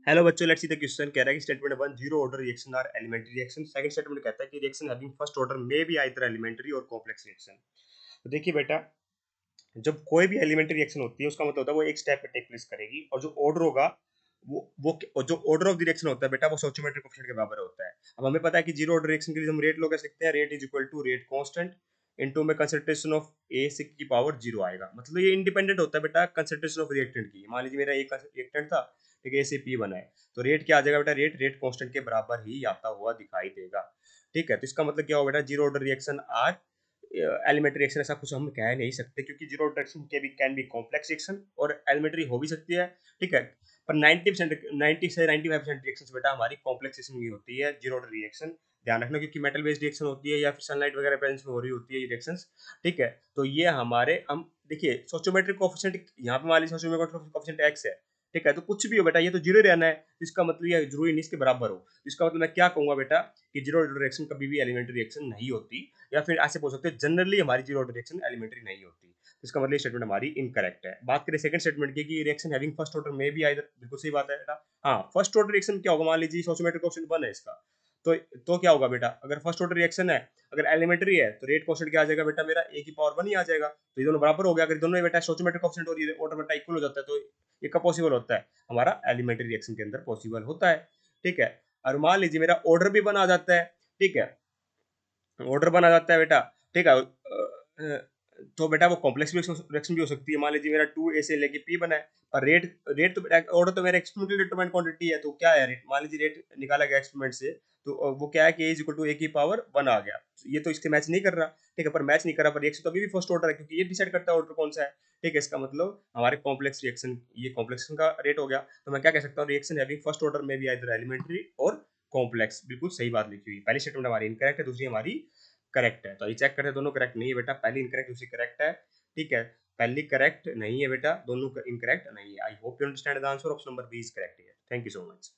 Hello बच्चों, let's see the question. कह रहा है कि statement 1 zero order reaction are elementary reaction. Second statement कहता है कि reaction having first order may be either elementary और कॉम्प्लेक्स रिएक्शन। तो देखिए बेटा, जब कोई भी एलिमेंट्री रिएक्शन होती है उसका मतलब होता है वो एक स्टेप पे टेक प्लेस करेगी, और जो ऑर्डर होगा वो जो ऑर्डर ऑफ द रिएक्शन होता है बेटा वो स्टोइचोमेट्रिक कोएफिशिएंट के बराबर होता है। अब हमें पता है कि जीरो ऑर्डर रिएक्शन के लिए हम रेट लो कर सकते हैं, rate is equal to rate constant into में कंसंट्रेशन ऑफ ए से की पावर जीरो आएगा। मतलब ये इंडिपेंडेंट होता है बेटा कंसंट्रेशन ऑफ रिएक्टेंट की। मान लीजिए मेरा एक रिएक्टेंट था, ठीक है, ए से पी बना है, तो रेट क्या आ जाएगा बेटा, रेट रेट कांस्टेंट के बराबर ही आता हुआ दिखाई देगा। ठीक है, तो इसका मतलब क्या होगा बेटा, zero order reaction are elementary reaction ऐसा कुछ हम कह नहीं सकते, क्योंकि जीरो ऑर्डर रिएक्शन के भी कैन बी कॉम्प्लेक्स रिएक्शन और एलिमेंट्री हो भी सकती है। ठीक है, पर 90% 90 से 95% रिएक्शंस बेटा हमारी कॉम्प्लेक्स रिएक्शन ही होती है, जीरो ऑर्डर रिएक्शन। ध्यान रखना, क्योंकि मेटल बेस्ड रिएक्शन होती है या फिर सनलाइट वगैरह प्रेजेंस में हो रही होती है ये रिएक्शंस। ठीक है, तो ये हमारे हम देखिए स्टोइचोमेट्रिक कोएफिशिएंट यहाँ पे मान लीजिए स्टोइचोमेट्रिक कोएफिशिएंट x है। ठीक है, तो कुछ भी हो बेटा ये तो जीरो रहना है, इसका मतलब ये जरूरी नहीं इसके बराबर हो। इसका मतलब मैं क्या कहूंगा बेटा कि जीरो ऑर्डर रिएक्शन कभी भी एलिमेंट्री रिएक्शन नहीं होती, या फिर ऐसे बोल सकते हैं जनरली हमारी जीरो ऑर्डर रिएक्शन एलिमेंट्री नहीं होती। तो इसका मतलब स्टेटमेंट हमारी इनकरेक्ट है। बात करें सेकंड स्टेटमेंट की कि रिएक्शन हैविंग फर्स्ट ऑर्डर में भी आइदर, बिल्कुल सही बात है बेटा। हाँ, फर्स्ट ऑर्डर रिएक्शन क्या होगा, मान लीजिए स्टोइचोमेट्रिक कोएफिशिएंट 1 है इसका, तो क्या होगा बेटा, अगर फर्स्ट ऑर्डर रिएक्शन है, अगर एलिमेंट्री है, तो रेट कांस्टेंट क्या आ जाएगा बेटा, मेरा ए की पावर 1 ही आ जाएगा। तो ये दोनों बराबर हो गया। अगर दोनों में बेटा स्टोइचोमेट्रिक कोएफिशिएंट और ये ऑर्डर बेटा इक्वल हो जाता है, तो ये कब पॉसिबल होता है, हमारा एलिमेंट्री रिएक्शन के अंदर पॉसिबल होता है। ठीक है, और मान लीजिए मेरा ऑर्डर भी बना जाता है। ठीक है, ऑर्डर बना जाता है बेटा। ठीक है, तो बेटा वो कॉम्प्लेक्स रिएक्शन भी हो सकती है। मान लीजिए मेरा 2 ए से लेके पी बना है, पर रेट रेट तो बेटा ऑर्डर तो मेरा एक्सपेरिमेंटल डिटरमाइंड क्वांटिटी है, तो क्या है रेट, मान लीजिए रेट निकाला गया एक्सपेरिमेंट से, तो वो क्या है कि ए इज इक्वल टू ए की पावर 1 आ गया। ये तो इसके मैच नहीं कर रहा। ठीक है, पर मैच नहीं कर रहा, पर रिएक्शन तो अभी भी फर्स्ट ऑर्डर है, क्योंकि ये डिसाइड करता है ऑर्डर कौन सा है। ठीक है, इसका मतलब हमारे कॉम्प्लेक्स रिएक्शन, ये कॉम्प्लेक्स का रेट हो गया। तो मैं क्या कह सकता हूँ, रिएक्शन हैविंग फर्स्ट ऑर्डर में भी आइदर एलिमेंट्री और कॉम्प्लेक्स। बिल्कुल सही बात लिखी हुई। पहली स्टेटमेंट हमारी इनकरेक्ट है, दूसरी हमारी करेक्ट है। तो ये चेक करते हैं, दोनों करेक्ट नहीं है बेटा, पहली इनकरेक्ट दूसरी करेक्ट है। ठीक है, पहली करेक्ट नहीं है बेटा, दोनों इनकरेक्ट नहीं है। I hope you understand the answer. Option number B is correct है। Thank you so much.